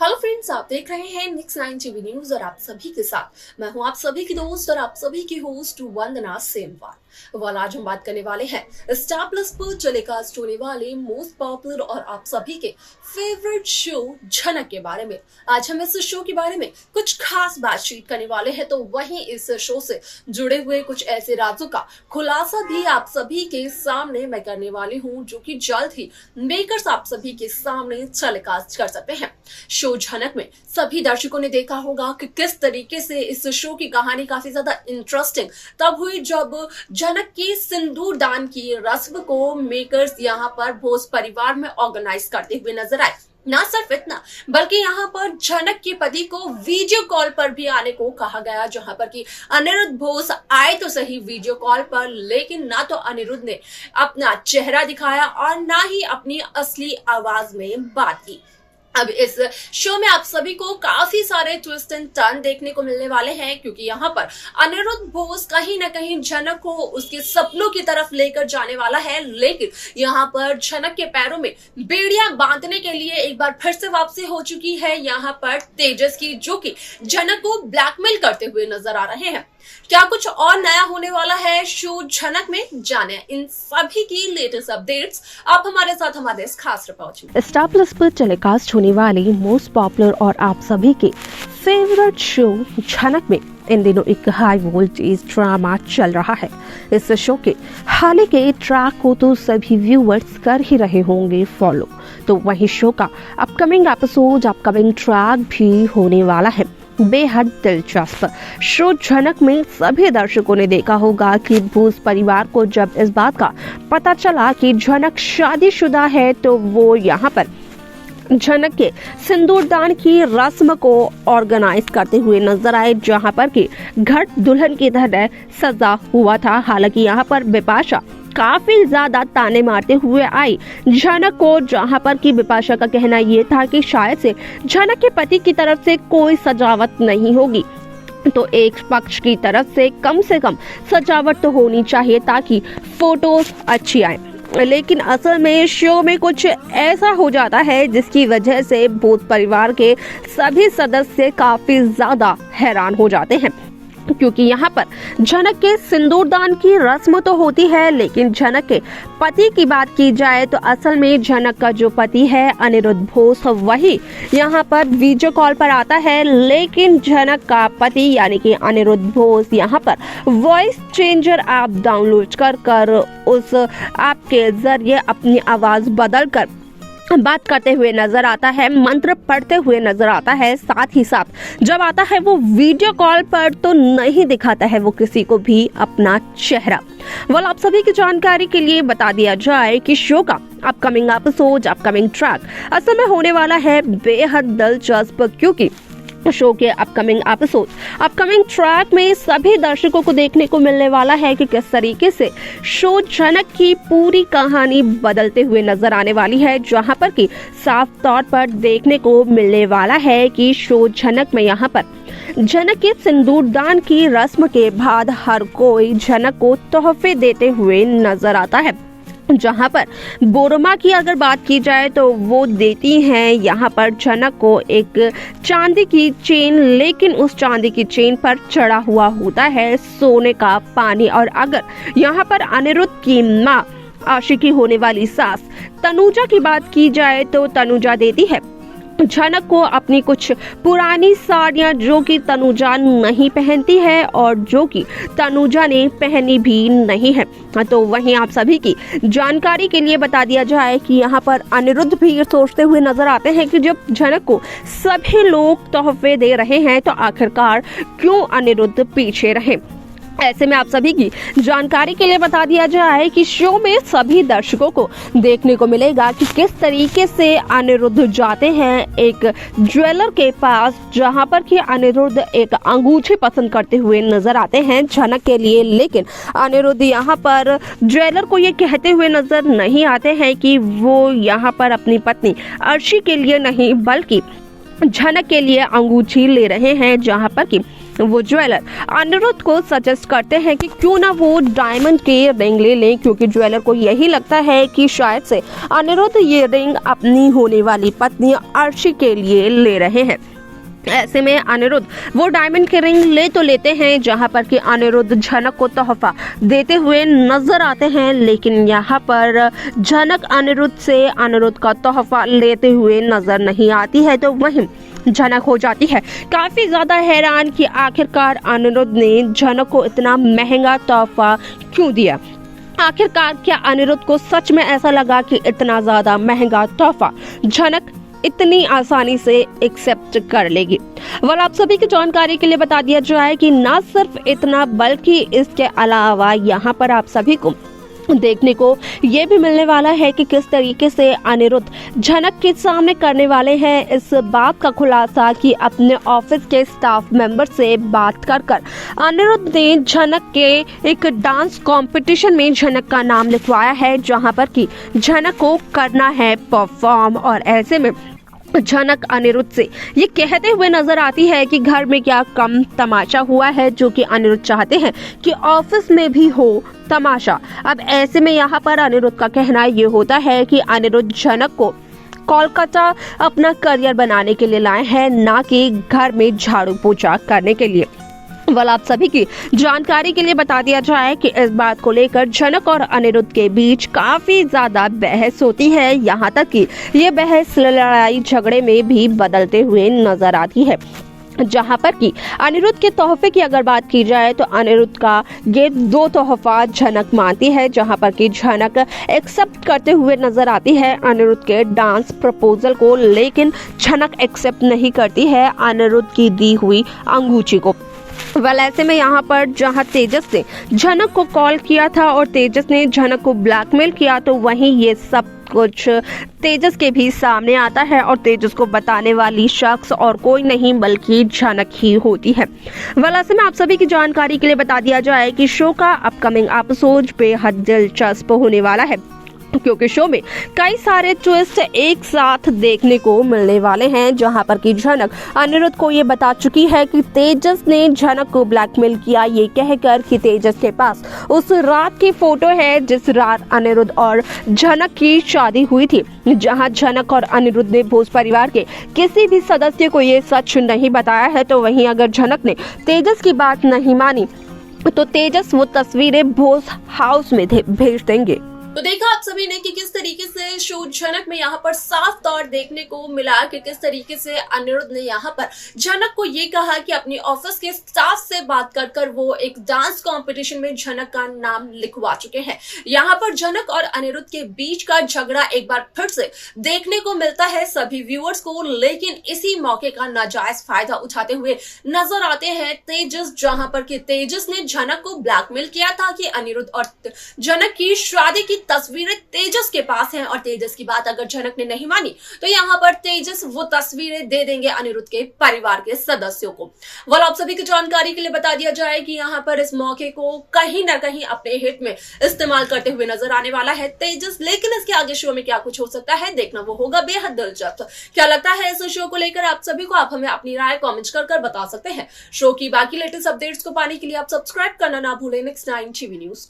Hello friends, आप देख रहे हैं नेक्स्ट 9 टीवी न्यूज और आप सभी के साथ मैं हूं आप सभी की दोस्त और आप सभी की होस्ट वंदना सेमवाल। आज हम बात करने वाले हैं स्टार प्लस पर टेलीकास्ट होने वाले मोस्ट पॉपुलर और आप सभी के फेवरेट शो झनक के बारे में। आज हम इस शो के बारे में कुछ खास बातचीत करने वाले हैं, तो वहीं इस शो से जुड़े हुए कुछ ऐसे राजों का खुलासा भी आप सभी के सामने मैं करने वाली हूँ, जो कि जल्द ही मेकर्स आप सभी के सामने टेलीकास्ट कर सकते हैं। शो झनक में सभी दर्शकों ने देखा होगा कि किस तरीके से इस शो की कहानी काफी ज्यादा इंटरेस्टिंग तब हुई जब झनक की सिंदूर दान की रस्म को मेकर्स यहाँ पर भोज परिवार में ऑर्गेनाइज करते हुए नजर आए। ना सिर्फ इतना बल्कि यहाँ पर झनक के पति को वीडियो कॉल पर भी आने को कहा गया, जहां पर कि अनिरुद्ध बोस आए तो सही वीडियो कॉल पर, लेकिन ना तो अनिरुद्ध ने अपना चेहरा दिखाया और ना ही अपनी असली आवाज में बात की। अब इस शो में आप सभी को काफी सारे ट्विस्ट एंड टर्न देखने को मिलने वाले हैं, क्योंकि यहाँ पर अनिरुद्ध बोस कहीं ना कहीं झनक को उसके सपनों की तरफ लेकर जाने वाला है, लेकिन यहाँ पर झनक के पैरों में बेड़ियां बांधने के लिए एक बार फिर से वापसी हो चुकी है यहाँ पर तेजस की, जो कि झनक को ब्लैकमेल करते हुए नजर आ रहे हैं। क्या कुछ और नया होने वाला है शो झनक में, जाने इन सभी की लेटेस्ट अपडेट्स आप हमारे साथ हमारे इस खास रिपोर्ट में। स्टार प्लस पर टेलीकास्ट होने वाली मोस्ट पॉपुलर और आप सभी के फेवरेट शो झनक में इन दिनों एक हाई वोल्टेज ड्रामा चल रहा है। इस शो के हाल के ट्रैक को तो सभी व्यूअर्स कर ही रहे होंगे फॉलो, तो वही शो का अपकमिंग एपिसोड अपकमिंग ट्रैक भी होने वाला है बेहद दिलचस्प। शो झनक में सभी दर्शकों ने देखा होगा कि भोज परिवार को जब इस बात का पता चला कि झनक शादीशुदा है, तो वो यहाँ पर झनक के सिंदूरदान की रस्म को ऑर्गेनाइज करते हुए नजर आए, जहां पर कि घर दुल्हन की तरह सजा हुआ था। हालांकि यहाँ पर बिपाशा काफी ज्यादा ताने मारते हुए आई झनक को, जहां पर कि बिपाशा का कहना ये था कि शायद से झनक के पति की तरफ से कोई सजावट नहीं होगी, तो एक पक्ष की तरफ से कम सजावट तो होनी चाहिए ताकि फोटोज अच्छी आए। लेकिन असल में शो में कुछ ऐसा हो जाता है जिसकी वजह से भोज परिवार के सभी सदस्य काफी ज्यादा हैरान हो जाते हैं, क्योंकि यहाँ पर झनक के सिंदूरदान की रस्म तो होती है, लेकिन झनक के पति की बात की जाए तो असल में झनक का जो पति है अनिरुद्ध बोस, वही यहाँ पर वीडियो कॉल पर आता है, लेकिन झनक का पति यानी कि अनिरुद्ध बोस यहाँ पर वॉइस चेंजर ऐप डाउनलोड कर उस ऐप के जरिए अपनी आवाज बदल कर बात करते हुए नजर आता है, मंत्र पढ़ते हुए नजर आता है। साथ ही साथ जब आता है वो वीडियो कॉल पर तो नहीं दिखाता है वो किसी को भी अपना चेहरा। आप सभी की जानकारी के लिए बता दिया जाए कि शो का अपकमिंग एपिसोड अपकमिंग ट्रैक असल में होने वाला है बेहद दिलचस्प, क्योंकि शो के अपकमिंग एपिसोड अपकमिंग ट्रैक में सभी दर्शकों को देखने को मिलने वाला है कि किस तरीके से शो झनक की पूरी कहानी बदलते हुए नजर आने वाली है, जहां पर कि साफ तौर पर देखने को मिलने वाला है कि शो झनक में यहाँ पर झनक के सिंदूरदान की रस्म के बाद हर कोई झनक को तोहफे देते हुए नजर आता है। जहां पर बोरमा की अगर बात की जाए तो वो देती हैं यहाँ पर झनक को एक चांदी की चेन, लेकिन उस चांदी की चेन पर चढ़ा हुआ होता है सोने का पानी। और अगर यहाँ पर अनिरुद्ध की माँ आशिकी होने वाली सास तनुजा की बात की जाए तो तनुजा देती है झनक को अपनी कुछ पुरानी साड़ियां, जो कि तनुजा नहीं पहनती है और जो कि तनुजा ने पहनी भी नहीं है। तो वहीं आप सभी की जानकारी के लिए बता दिया जाए कि यहाँ पर अनिरुद्ध भी सोचते हुए नजर आते हैं कि जब झनक को सभी लोग तोहफे दे रहे हैं तो आखिरकार क्यों अनिरुद्ध पीछे रहे। ऐसे में आप सभी की जानकारी के लिए बता दिया जाए कि शो में सभी दर्शकों को देखने को मिलेगा कि किस तरीके से अनिरुद्ध जाते हैं एक ज्वेलर के पास, जहां पर कि अनिरुद्ध एक अंगूठी पसंद करते हुए नजर आते हैं झनक के लिए, लेकिन अनिरुद्ध यहां पर ज्वेलर को ये कहते हुए नजर नहीं आते हैं कि वो यहां पर अपनी पत्नी अर्शी के लिए नहीं बल्कि झनक के लिए अंगूठी ले रहे हैं, जहां पर कि वो ज्वेलर अनिरुद्ध को सजेस्ट करते हैं कि क्यों ना वो डायमंड के रिंग ले लें, क्योंकि ज्वेलर को यही लगता है कि शायद से अनिरुद्ध ये रिंग अपनी होने वाली पत्नी अर्शी के लिए ले रहे हैं। ऐसे में अनिरुद्ध वो डायमंड के रिंग ले तो लेते हैं, जहां पर कि अनिरुद्ध झनक को तोहफा देते हुए नजर आते हैं, लेकिन यहाँ पर झनक अनिरुद्ध से अनिरुद्ध का तोहफा लेते हुए नजर नहीं आती है। तो वहीं झनक हो जाती है काफी ज्यादा हैरान कि आखिरकार अनिरुद्ध ने झनक को इतना महंगा तोहफा क्यों दिया। आखिरकार क्या अनिरुद्ध को सच में ऐसा लगा कि इतना ज्यादा महंगा तोहफा झनक इतनी आसानी से एक्सेप्ट कर लेगी। वह आप सभी की जानकारी के लिए बता दिया जाए कि ना सिर्फ इतना बल्कि इसके अलावा यहाँ पर आप सभी को देखने को ये भी मिलने वाला है कि किस तरीके से अनिरुद्ध झनक के सामने करने वाले हैं इस बात का खुलासा कि अपने ऑफिस के स्टाफ मेंबर से बात कर अनिरुद्ध ने झनक के एक डांस कंपटीशन में झनक का नाम लिखवाया है, जहां पर कि झनक को करना है परफॉर्म। और ऐसे में झनक अनिरुद्ध से ये कहते हुए नजर आती है कि घर में क्या कम तमाशा हुआ है, जो कि अनिरुद्ध चाहते हैं कि ऑफिस में भी हो तमाशा। अब ऐसे में यहाँ पर अनिरुद्ध का कहना ये होता है कि अनिरुद्ध झनक को कोलकाता अपना करियर बनाने के लिए लाए हैं, ना कि घर में झाड़ू पोछा करने के लिए। वाल आप सभी की जानकारी के लिए बता दिया जाए कि इस बात को लेकर झनक और अनिरुद्ध के बीच काफी ज्यादा बहस होती है, यहाँ तक कि ये बहस लड़ाई झगड़े में भी बदलते हुए नजर आती है। जहां पर कि अनिरुद्ध के तोहफे की अगर बात की जाए तो अनिरुद्ध का ये 2 तोहफा झनक मानती है, जहां पर कि झनक एक्सेप्ट करते हुए नजर आती है अनिरुद्ध के डांस प्रपोजल को, लेकिन झनक एक्सेप्ट नहीं करती है अनिरुद्ध की दी हुई अंगूठी को। वेल ऐसे में यहाँ पर जहाँ तेजस ने झनक को कॉल किया था और तेजस ने झनक को ब्लैकमेल किया, तो वहीं ये सब कुछ तेजस के भी सामने आता है और तेजस को बताने वाली शख्स और कोई नहीं बल्कि झनक ही होती है। वेल ऐसे में आप सभी की जानकारी के लिए बता दिया जाए कि शो का अपकमिंग एपिसोड बेहद दिलचस्प होने वाला है, क्योंकि शो में कई सारे ट्विस्ट एक साथ देखने को मिलने वाले हैं, जहां पर कि झनक अनिरुद्ध को ये बता चुकी है कि तेजस ने झनक को ब्लैकमेल किया, ये कहकर कि तेजस के पास उस रात की फोटो है जिस रात अनिरुद्ध और झनक की शादी हुई थी, जहां झनक और अनिरुद्ध ने भोज परिवार के किसी भी सदस्य को ये सच नहीं बताया है। तो वहीं अगर झनक ने तेजस की बात नहीं मानी तो तेजस वो तस्वीरें भोज हाउस में भेज देंगे। तो देखा आप सभी ने कि किस तरीके से शो झनक में यहाँ पर साफ तौर देखने को मिला कि किस तरीके से अनिरुद्ध ने यहाँ पर झनक को ये कहा कि अपनी ऑफिस के स्टाफ से बात कर वो एक डांस कंपटीशन में झनक का नाम लिखवा चुके हैं। यहाँ पर झनक और अनिरुद्ध के बीच का झगड़ा एक बार फिर से देखने को मिलता है सभी व्यूअर्स को, लेकिन इसी मौके का नाजायज फायदा उठाते हुए नजर आते हैं तेजस, जहां पर कि तेजस ने झनक को ब्लैकमेल किया था कि अनिरुद्ध और झनक की शादी की तस्वीरें तेजस के पास हैं और तेजस की बात अगर झनक ने नहीं मानी तो यहाँ पर तेजस वो तस्वीरें दे देंगे अनिरुद्ध के परिवार के सदस्यों को। वाल आप सभी की जानकारी के लिए बता दिया जाए कि यहाँ पर इस मौके को कहीं ना कहीं अपने हित में इस्तेमाल करते हुए नजर आने वाला है तेजस, लेकिन इसके आगे शो में क्या कुछ हो सकता है देखना वो होगा बेहद दिलचस्प। क्या लगता है इस शो को लेकर आप सभी को? आप हमें अपनी राय कॉमेंट कर बता सकते हैं। शो की बाकी लेटेस्ट अपडेट्स को पाने के लिए आप सब्सक्राइब करना ना भूलें नेक्स्ट 9 टीवी न्यूज।